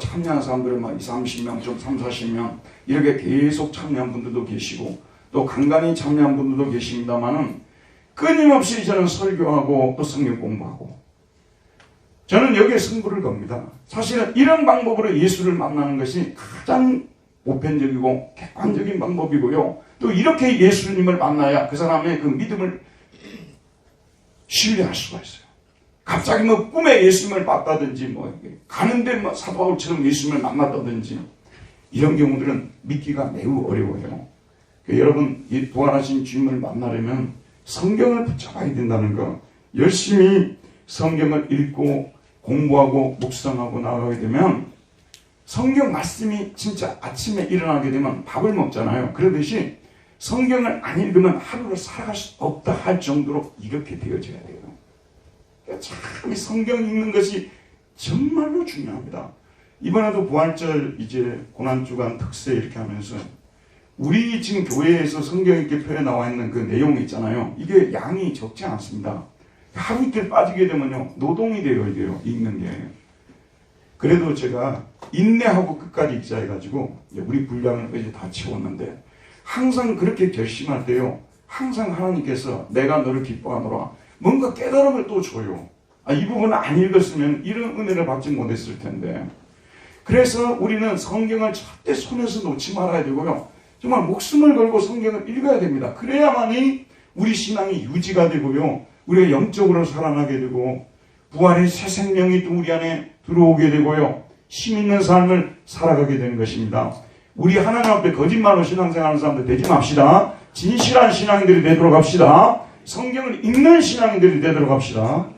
참여한 사람들은 막 20, 30명, 좀 30, 40명 이렇게 계속 참여한 분들도 계시고 또 간간히 참여한 분들도 계십니다만은 끊임없이 저는 설교하고 또 성경 공부하고 저는 여기에 승부를 겁니다. 사실은 이런 방법으로 예수를 만나는 것이 가장 보편적이고 객관적인 방법이고요. 또 이렇게 예수님을 만나야 그 사람의 그 믿음을 신뢰할 수가 있어요. 갑자기 꿈에 예수님을 봤다든지 가는데 사도 바울처럼 예수님을 만났다든지 이런 경우들은 믿기가 매우 어려워요. 여러분, 이 부활하신 주님을 만나려면 성경을 붙잡아야 된다는 거, 열심히 성경을 읽고 공부하고 묵상하고 나아가게 되면 성경 말씀이 진짜 아침에 일어나게 되면 밥을 먹잖아요. 그러듯이 성경을 안 읽으면 하루를 살아갈 수 없다 할 정도로 이렇게 되어져야 돼요. 참 성경 읽는 것이 정말로 중요합니다. 이번에도 부활절 이제 고난주간 특세 이렇게 하면서 우리 지금 교회에서 성경 읽기 표에 나와 있는 그 내용이 있잖아요. 이게 양이 적지 않습니다. 하루 이틀 빠지게 되면요, 노동이 돼요, 이게요, 읽는 게. 그래도 제가 인내하고 끝까지 읽자 해가지고 우리 분량을 이제 다 채웠는데 항상 그렇게 결심할 때요, 항상 하나님께서 내가 너를 기뻐하노라 뭔가 깨달음을 또 줘요. 이 부분을 안 읽었으면 이런 은혜를 받지 못했을 텐데. 그래서 우리는 성경을 절대 손에서 놓지 말아야 되고요, 정말 목숨을 걸고 성경을 읽어야 됩니다. 그래야만이 우리 신앙이 유지가 되고요, 우리가 영적으로 살아나게 되고 부활의 새 생명이 또 우리 안에 들어오게 되고요, 힘 있는 삶을 살아가게 되는 것입니다. 우리 하나님 앞에 거짓말로 신앙생활하는 사람들 되지 맙시다. 진실한 신앙인들이 되도록 합시다. 성경을 읽는 신앙인들이 되도록 합시다.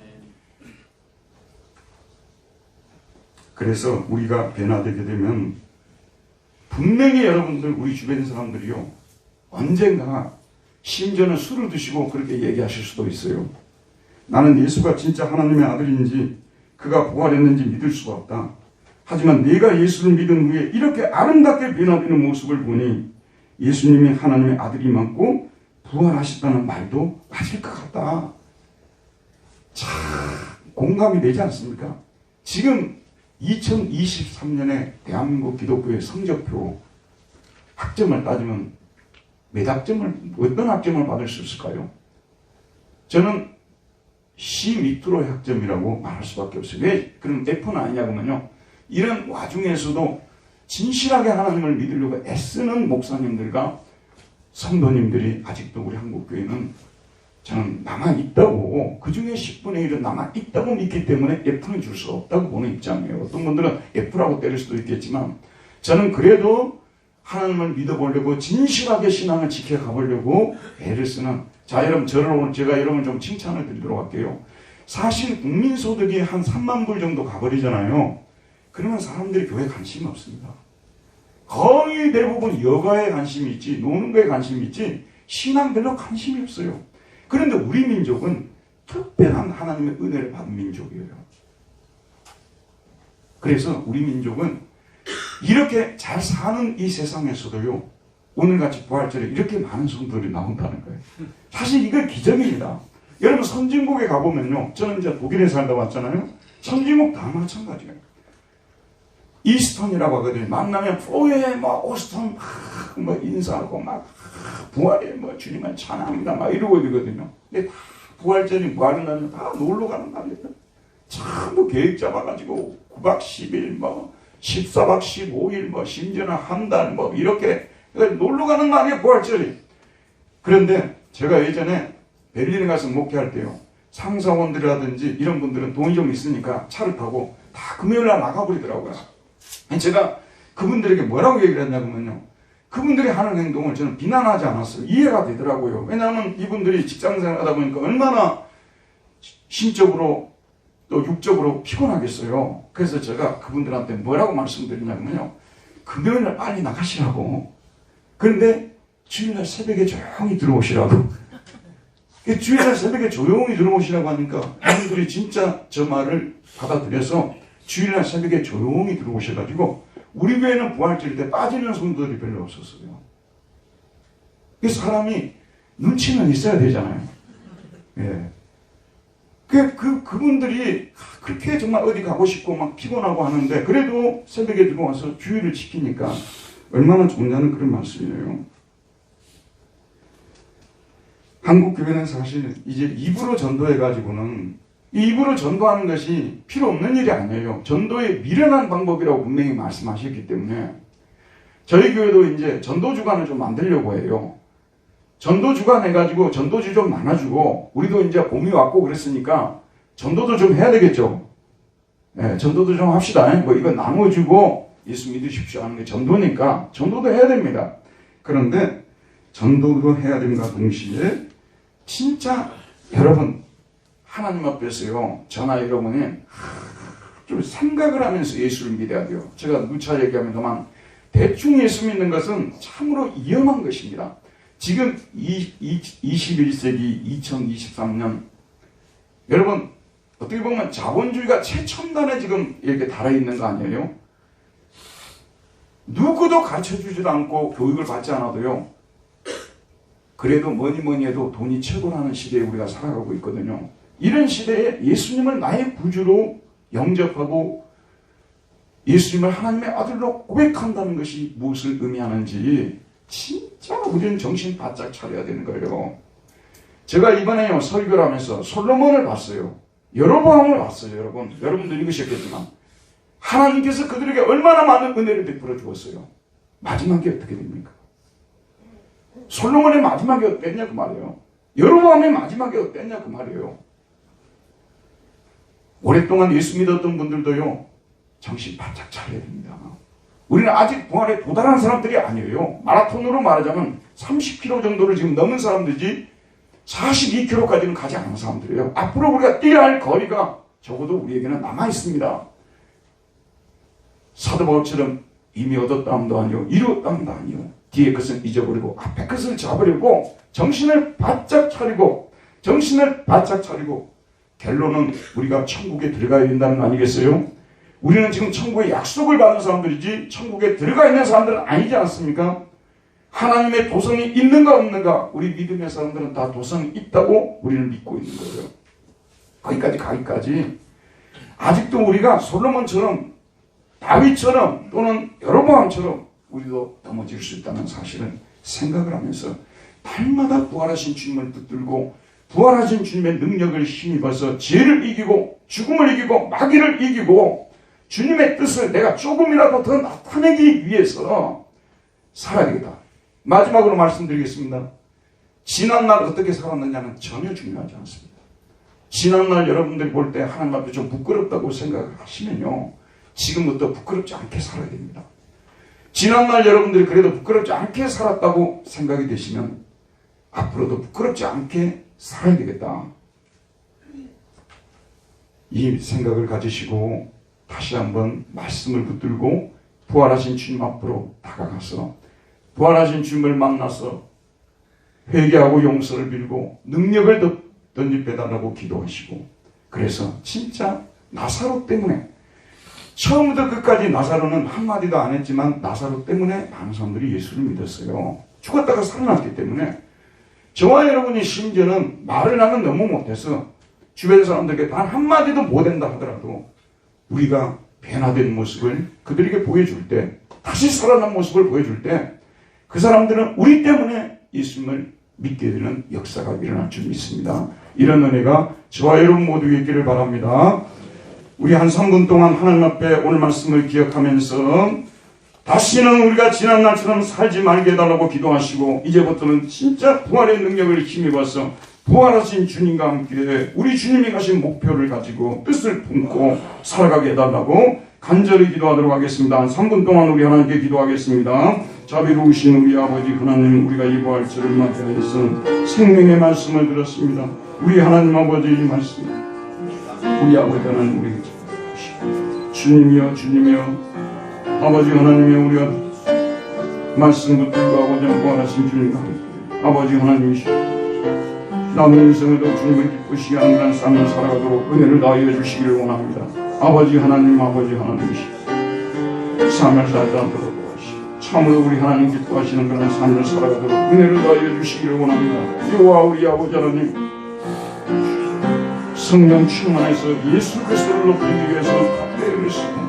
그래서 우리가 변화되게 되면 분명히 여러분들, 우리 주변 사람들이요, 언젠가 심지어는 술을 드시고 그렇게 얘기하실 수도 있어요. 나는 예수가 진짜 하나님의 아들인지 그가 부활했는지 믿을 수가 없다. 하지만 내가 예수를 믿은 후에 이렇게 아름답게 변화되는 모습을 보니 예수님이 하나님의 아들이 맞고 부활하셨다는 말도 맞을 것 같다. 참 공감이 되지 않습니까? 지금 2023년에 대한민국 기독교의 성적표 학점을 따지면 몇 학점을, 어떤 학점을 받을 수 있을까요? 저는 C 밑으로의 학점이라고 말할 수밖에 없어요. 왜 그럼 F는 아니냐고면요, 이런 와중에서도 진실하게 하나님을 믿으려고 애쓰는 목사님들과 성도님들이 아직도 우리 한국교회는 저는 남아있다고, 그 중에 10분의 1은 남아있다고 믿기 때문에 F는 줄 수 없다고 보는 입장이에요. 어떤 분들은 F라고 때릴 수도 있겠지만, 저는 그래도 하나님을 믿어보려고 진실하게 신앙을 지켜가보려고 애를 쓰는, 자 여러분, 제가 여러분 좀 칭찬을 드리도록 할게요. 사실 국민소득이 한 3만 불 정도 가버리잖아요. 그러면 사람들이 교회에 관심이 없습니다. 거의 대부분 여가에 관심이 있지, 노는 거에 관심이 있지, 신앙 별로 관심이 없어요. 그런데 우리 민족은 특별한 하나님의 은혜를 받은 민족이에요. 그래서 우리 민족은 이렇게 잘 사는 이 세상에서도요, 오늘같이 부활절에 이렇게 많은 성도들이 나온다는 거예요. 사실 이거 기적입니다. 여러분 선진국에 가보면요, 저는 이제 독일에 살다 왔잖아요. 선진국 다 마찬가지예요. 이스턴이라고 하거든요. 만나면 포에 막 오스턴 막 인사하고 막 부활에 뭐 주님을 찬양합니다 막 이러고 있거든요. 근데 다 부활절이 부활의 날은 다 놀러 가는 날이에요. 전부 계획 잡아가지고 9박 10일 뭐 14박 15일 뭐 심지어는 한 달 뭐 이렇게 놀러 가는 날이에요, 부활절이. 그런데 제가 예전에 베를린에 가서 목회할 때요, 상사원들이라든지 이런 분들은 돈이 좀 있으니까 차를 타고 다 금요일날 나가버리더라고요. 제가 그분들에게 뭐라고 얘기를 했냐면요, 그분들이 하는 행동을 저는 비난하지 않았어요. 이해가 되더라고요. 왜냐하면 이분들이 직장생활 하다 보니까 얼마나 심적으로 또 육적으로 피곤하겠어요. 그래서 제가 그분들한테 뭐라고 말씀드리냐면요, 금요일날 빨리 나가시라고. 그런데 주일날 새벽에 조용히 들어오시라고. 주일날 새벽에 조용히 들어오시라고 하니까 그분들이 진짜 저 말을 받아들여서 주일날 새벽에 조용히 들어오셔가지고 우리 교회는 부활절 때 빠지는 성도들이 별로 없었어요. 그래서 사람이 눈치는 있어야 되잖아요. 예. 그분들이 그렇게 정말 어디 가고 싶고 막 피곤하고 하는데 그래도 새벽에 들어와서 주의를 지키니까 얼마나 좋냐는 그런 말씀이에요. 한국 교회는 사실 이제 입으로 전도해가지고는, 이 입으로 전도하는 것이 필요 없는 일이 아니에요. 전도의 미련한 방법이라고 분명히 말씀하셨기 때문에 저희 교회도 이제 전도주간을 좀 만들려고 해요. 전도주간 해가지고 전도주 좀 나눠주고, 우리도 이제 봄이 왔고 그랬으니까 전도도 좀 해야 되겠죠. 예, 전도도 좀 합시다. 뭐 이거 나눠주고 예수 믿으십시오 하는 게 전도니까 전도도 해야 됩니다. 그런데 전도도 해야 됩니다. 동시에 진짜 여러분 하나님 앞에서요, 저나 여러분이 좀 생각을 하면서 예수를 믿어야 돼요. 제가 누차 얘기합니다만 대충 예수 믿는 것은 참으로 위험한 것입니다. 지금 21세기 2023년 여러분 어떻게 보면 자본주의가 최첨단에 지금 이렇게 달아있는 거 아니에요? 누구도 가르쳐주지도 않고 교육을 받지 않아도요, 그래도 뭐니 해도 돈이 최고라는 시대에 우리가 살아가고 있거든요. 이런 시대에 예수님을 나의 구주로 영접하고 예수님을 하나님의 아들로 고백한다는 것이 무엇을 의미하는지 진짜 우리는 정신 바짝 차려야 되는 거예요. 제가 이번에요, 설교를 하면서 솔로몬을 봤어요. 여로보암을 봤어요. 여러분도 읽으셨겠지만 하나님께서 그들에게 얼마나 많은 은혜를 베풀어 주었어요. 마지막에 어떻게 됩니까? 솔로몬의 마지막에 어땠냐 그 말이에요. 여로보암의 마지막에 어땠냐 그 말이에요. 오랫동안 예수 믿었던 분들도요, 정신 바짝 차려야 됩니다. 우리는 아직 부활에 도달한 사람들이 아니에요. 마라톤으로 말하자면 30km 정도를 지금 넘은 사람들이지 42km까지는 가지 않은 사람들이에요. 앞으로 우리가 뛰어야 할 거리가 적어도 우리에게는 남아 있습니다. 사도 바울처럼 이미 얻었다함도 아니요, 이루었다함도 아니요, 뒤에 것은 잊어버리고 앞에 것을 잡으려고 정신을 바짝 차리고 결론은 우리가 천국에 들어가야 된다는 거 아니겠어요? 우리는 지금 천국의 약속을 받은 사람들이지 천국에 들어가 있는 사람들은 아니지 않습니까? 하나님의 도성이 있는가 없는가, 우리 믿음의 사람들은 다 도성이 있다고 우리는 믿고 있는 거예요. 거기까지 가기까지 아직도 우리가 솔로몬처럼 다윗처럼 또는 여로보암처럼 우리도 넘어질 수 있다는 사실을 생각을 하면서 날마다 부활하신 주님을 붙들고 부활하신 주님의 능력을 힘입어서 죄를 이기고 죽음을 이기고 마귀를 이기고 주님의 뜻을 내가 조금이라도 더 나타내기 위해서 살아야 되겠다. 마지막으로 말씀드리겠습니다. 지난날 어떻게 살았느냐는 전혀 중요하지 않습니다. 지난날 여러분들이 볼 때 하나님 앞에 좀 부끄럽다고 생각하시면요, 지금부터 부끄럽지 않게 살아야 됩니다. 지난날 여러분들이 그래도 부끄럽지 않게 살았다고 생각이 되시면 앞으로도 부끄럽지 않게 살아야 되겠다. 이 생각을 가지시고 다시 한번 말씀을 붙들고 부활하신 주님 앞으로 다가가서 부활하신 주님을 만나서 회개하고 용서를 빌고 능력을 덧입혀달라고 기도하시고, 그래서 진짜 나사로 때문에 처음부터 끝까지 나사로는 한마디도 안 했지만 나사로 때문에 많은 사람들이 예수를 믿었어요. 죽었다가 살아났기 때문에. 저와 여러분이 심지어는 말을 하면 너무 못해서 주변 사람들에게 단 한마디도 못한다 하더라도 우리가 변화된 모습을 그들에게 보여줄 때, 다시 살아난 모습을 보여줄 때 그 사람들은 우리 때문에 예수님을 믿게 되는 역사가 일어날 줄 믿습니다. 이런 은혜가 저와 여러분 모두에게 있기를 바랍니다. 우리 한 3분 동안 하나님 앞에 오늘 말씀을 기억하면서 다시는 우리가 지난날처럼 살지 말게 해달라고 기도하시고, 이제부터는 진짜 부활의 능력을 힘입어서 부활하신 주님과 함께 우리 주님이 가신 목표를 가지고 뜻을 품고 살아가게 해달라고 간절히 기도하도록 하겠습니다. 한 3분 동안 우리 하나님께 기도하겠습니다. 자비로우신 우리 아버지 하나님, 우리가 이 부활절을 맞이하여서 생명의 말씀을 들었습니다. 우리 하나님 아버지 이 말씀, 우리 아버지 하나님, 우리 주님이여 아버지 하나님이여, 우리가 말씀 붙들고 아버지 부활하신 주님과 함께 아버지 하나님이시오, 남은 인생에도 주님을 기쁘시게 하는 그런 삶을 살아가도록 은혜를 다하여 주시기를 원합니다. 아버지 하나님이시오, 삶을 살지 않도록 도와주시고 참으로 우리 하나님 기뻐하시는 그런 삶을 살아가도록 은혜를 다하여 주시기를 원합니다. 여호와 우리 아버지 하나님, 성령 충만해서 예수 그리스도를 높이기 위해서 각대를 쓰고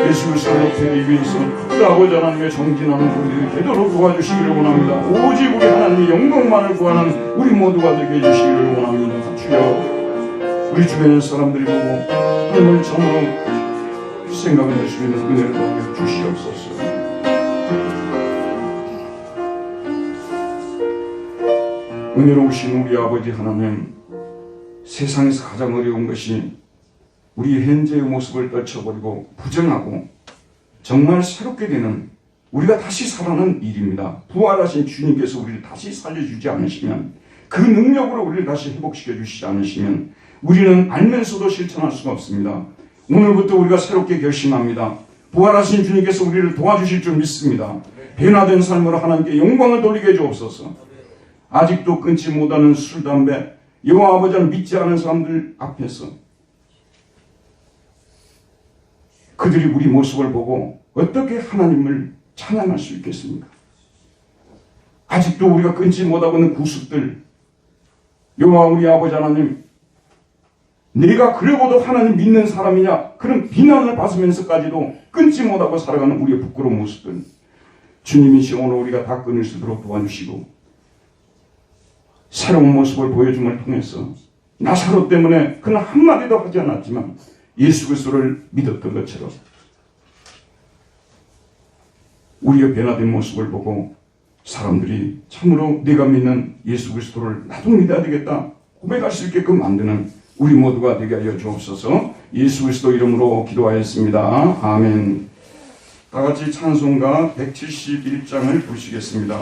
예수 그리스도를 높이기 위해서 그 아버지 하나님의 정진하는 우리들이 되도록 도와주시기를 원합니다. 오직 우리 하나님의 영광만을 구하는 우리 모두가 되게 해주시기를 원합니다. 주여, 우리 주변의 사람들이 보고 하나님을 정으로 생각을 할 수 있는 은혜를 더하여 주시옵소서. 은혜로우신 우리 아버지 하나님, 세상에서 가장 어려운 것이 우리 현재의 모습을 떨쳐버리고 부정하고 정말 새롭게 되는, 우리가 다시 살아나는 일입니다. 부활하신 주님께서 우리를 다시 살려주지 않으시면, 그 능력으로 우리를 다시 회복시켜 주시지 않으시면 우리는 알면서도 실천할 수가 없습니다. 오늘부터 우리가 새롭게 결심합니다. 부활하신 주님께서 우리를 도와주실 줄 믿습니다. 변화된 삶으로 하나님께 영광을 돌리게 해주옵소서. 아직도 끊지 못하는 술, 담배, 여호와 아버지를 믿지 않은 사람들 앞에서 그들이 우리 모습을 보고 어떻게 하나님을 찬양할 수 있겠습니까? 아직도 우리가 끊지 못하고 있는 구습들, 여호와 우리 아버지 하나님, 내가 그러고도 하나님 믿는 사람이냐, 그런 비난을 받으면서까지도 끊지 못하고 살아가는 우리의 부끄러운 모습들, 주님이시 오늘 우리가 다 끊을 수 있도록 도와주시고 새로운 모습을 보여줌을 통해서 나사로 때문에 그는 한마디도 하지 않았지만 예수 그리스도를 믿었던 것처럼 우리의 변화된 모습을 보고 사람들이 참으로 내가 믿는 예수 그리스도를 나도 믿어야 되겠다 고백할 수 있게끔 만드는 우리 모두가 되게 하여 주옵소서. 예수 그리스도 이름으로 기도하였습니다. 아멘. 다 같이 찬송가 171장을 부르시겠습니다.